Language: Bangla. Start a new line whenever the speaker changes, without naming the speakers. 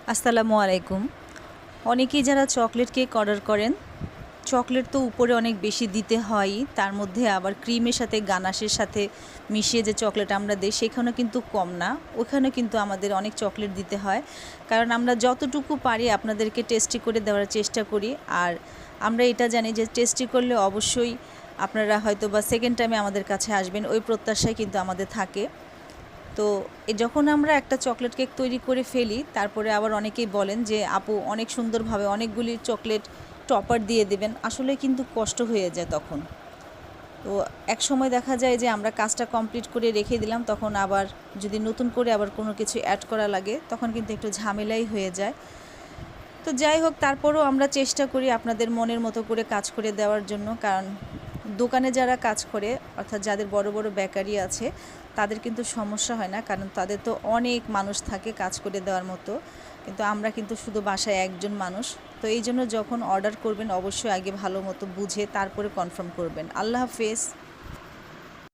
আসসালামু আলাইকুম। অনেকেই যারা চকলেট কেক অর্ডার করেন, চকলেট তো উপরে অনেক বেশি দিতে হয়ই, তার মধ্যে আবার ক্রিমের সাথে গানাশের সাথে মিশিয়ে যে চকলেট আমরা দিই সেখানেও কিন্তু কম না, ওখানে কিন্তু আমাদের অনেক চকলেট দিতে হয়। কারণ আমরা যতটুকু পারি আপনাদেরকে টেস্টি করে দেওয়ার চেষ্টা করি। আর আমরা এটা জানি যে টেস্টি করলে অবশ্যই আপনারা হয়তো বা সেকেন্ড টাইমে আমাদের কাছে আসবেন, ওই প্রত্যাশাই কিন্তু আমাদের থাকে। তো যখন আমরা একটা চকলেট কেক তৈরি করে ফেলি, তারপরে আবার অনেকেই বলেন যে আপু অনেক সুন্দরভাবে অনেকগুলি চকলেট টপার দিয়ে দেবেন, আসলে কিন্তু কষ্ট হয়ে যায় তখন। তো এক সময় দেখা যায় যে আমরা কাজটা কমপ্লিট করে রেখে দিলাম, তখন আবার যদি নতুন করে আবার কোনো কিছু অ্যাড করা লাগে তখন কিন্তু একটু ঝামেলাই হয়ে যায়। তো যাই হোক, তারপরেও আমরা চেষ্টা করি আপনাদের মনের মতো করে কাজ করে দেওয়ার জন্য। কারণ দোকানে যারা কাজ করে, অর্থাৎ যাদের বড় বড় বেকারি আছে, তাদের কিন্তু সমস্যা হয় না, কারণ তাদের তো অনেক মানুষ থাকে কাজ করে দেওয়ার মতো। কিন্তু আমরা কিন্তু শুধু বাসায় একজন মানুষ। তো এই জন্য যখন অর্ডার করবেন অবশ্যই আগে ভালো মতো বুঝে তারপরে কনফার্ম করবেন। আল্লাহ হাফেজ।